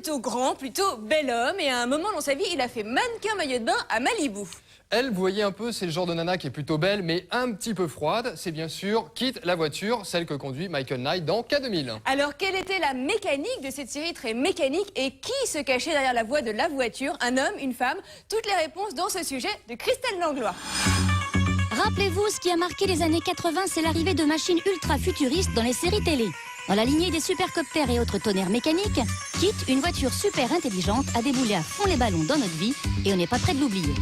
plutôt grand, plutôt bel homme. Et à un moment dans sa vie, il a fait mannequin maillot de bain à Malibu. Elle, vous voyez un peu, c'est le genre de nana qui est plutôt belle, mais un petit peu froide. C'est bien sûr Kit, la voiture, celle que conduit Michael Knight dans K2000. Alors, quelle était la mécanique de cette série très mécanique et qui se cachait derrière la voix de la voiture? Un homme, une femme? Toutes les réponses dans ce sujet de Christelle Langlois. Rappelez-vous, ce qui a marqué les années 80, c'est l'arrivée de machines ultra futuristes dans les séries télé. Dans la lignée des supercoptères et autres tonnerres mécaniques, Kit, une voiture super intelligente, a déboulé à fond les ballons dans notre vie et on n'est pas près de l'oublier.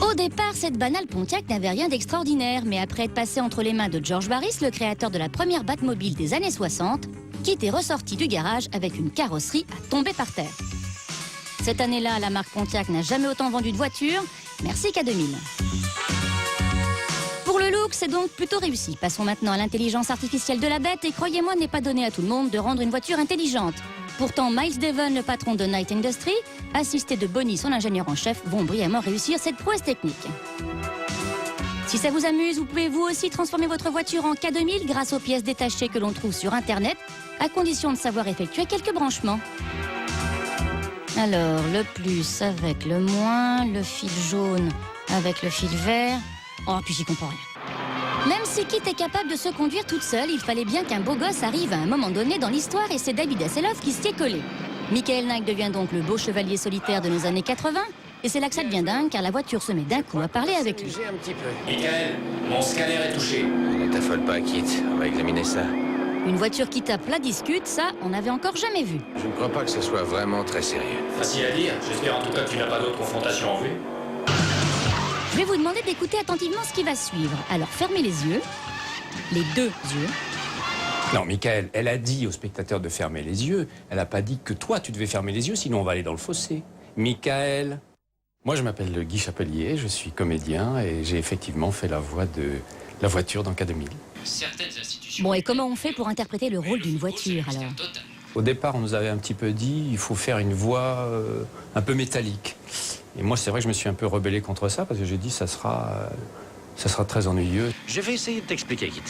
Au départ, cette banale Pontiac n'avait rien d'extraordinaire, mais après être passée entre les mains de George Barris, le créateur de la première Batmobile des années 60, Kit est ressorti du garage avec une carrosserie à tomber par terre. Cette année-là, la marque Pontiac n'a jamais autant vendu de voitures. Merci K2000. Pour le look, c'est donc plutôt réussi. Passons maintenant à l'intelligence artificielle de la bête et croyez-moi, n'est pas donné à tout le monde de rendre une voiture intelligente. Pourtant, Miles Devon, le patron de Knight Industry, assisté de Bonnie, son ingénieur en chef, vont brillamment réussir cette prouesse technique. Si ça vous amuse, vous pouvez vous aussi transformer votre voiture en K2000 grâce aux pièces détachées que l'on trouve sur Internet, à condition de savoir effectuer quelques branchements. Alors, le plus avec le moins, le fil jaune avec le fil vert... Oh, puis j'y comprends rien. Même si Kit est capable de se conduire toute seule, il fallait bien qu'un beau gosse arrive à un moment donné dans l'histoire et c'est David Hasselhoff qui s'y est collé. Michael Knight devient donc le beau chevalier solitaire de nos années 80 et c'est là que ça devient dingue car la voiture se met d'un coup à parler avec lui. Michael, mon scanner est touché. Ne t'affole pas, Kit, on va examiner ça. Une voiture qui tape la discute, ça, on n'avait encore jamais vu. Je ne crois pas que ce soit vraiment très sérieux. Facile à dire, j'espère en tout cas que tu n'as pas d'autres confrontations en vue. Je vais vous demander d'écouter attentivement ce qui va suivre. Alors fermez les yeux, les deux yeux. Non, Michael, elle a dit aux spectateurs de fermer les yeux. Elle n'a pas dit que toi, tu devais fermer les yeux, sinon on va aller dans le fossé. Michael. Moi, je m'appelle Guy Chapelier, je suis comédien et j'ai effectivement fait la voix de la voiture dans K2000. Bon, et comment on fait pour interpréter le rôle d'une voiture, alors? Au départ, on nous avait un petit peu dit il faut faire une voix un peu métallique. Et moi, c'est vrai que je me suis un peu rebellé contre ça parce que j'ai dit ça sera très ennuyeux. Je vais essayer de t'expliquer, Kit.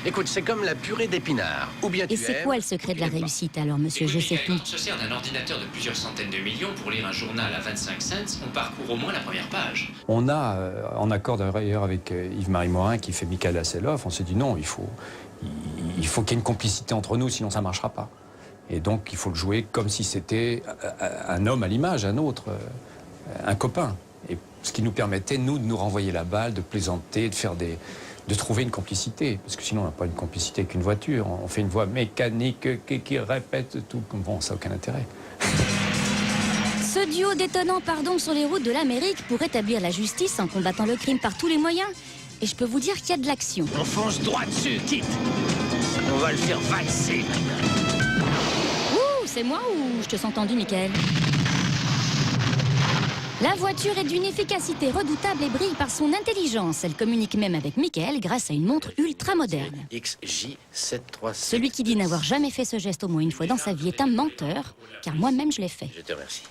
Écoute, c'est comme la purée d'épinards. Ou bien Et c'est quoi le secret de la réussite, alors, monsieur Je sais tout? On se sert d'un ordinateur de plusieurs centaines de millions pour lire un journal à 25 cents. On parcourt au moins la première page. On a, en accord d'ailleurs avec Yves-Marie Morin qui fait Michael Hasselhoff, on s'est dit non, il faut qu'il y ait une complicité entre nous, sinon ça ne marchera pas. Et donc, il faut le jouer comme si c'était un homme à l'image, un autre, un copain. Et ce qui nous permettait, nous, de nous renvoyer la balle, de plaisanter, de trouver une complicité. Parce que sinon, on n'a pas une complicité avec une voiture. On fait une voix mécanique qui répète tout. Bon, ça n'a aucun intérêt. Ce duo détonnant part donc sur les routes de l'Amérique pour établir la justice en combattant le crime par tous les moyens. Et je peux vous dire qu'il y a de l'action. On fonce droit dessus, Kit. On va le faire valser maintenant. C'est moi ou je te sens tendu, Michael? La voiture est d'une efficacité redoutable et brille par son intelligence. Elle communique même avec Michael grâce à une montre ultra moderne. XJ737. Celui qui dit n'avoir jamais fait ce geste au moins une fois dans sa vie est un menteur, car moi-même je l'ai fait. Je te remercie.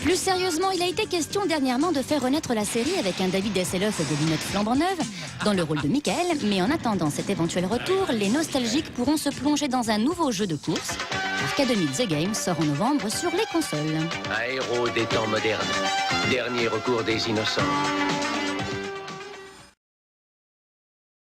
Plus sérieusement, il a été question dernièrement de faire renaître la série avec un David Hasselhoff et des lunettes flambant neuves dans le rôle de Michael, mais en attendant cet éventuel retour, les nostalgiques pourront se plonger dans un nouveau jeu de course. K2000 The Game sort en novembre sur les consoles. Un héros des temps modernes. Dernier recours des innocents.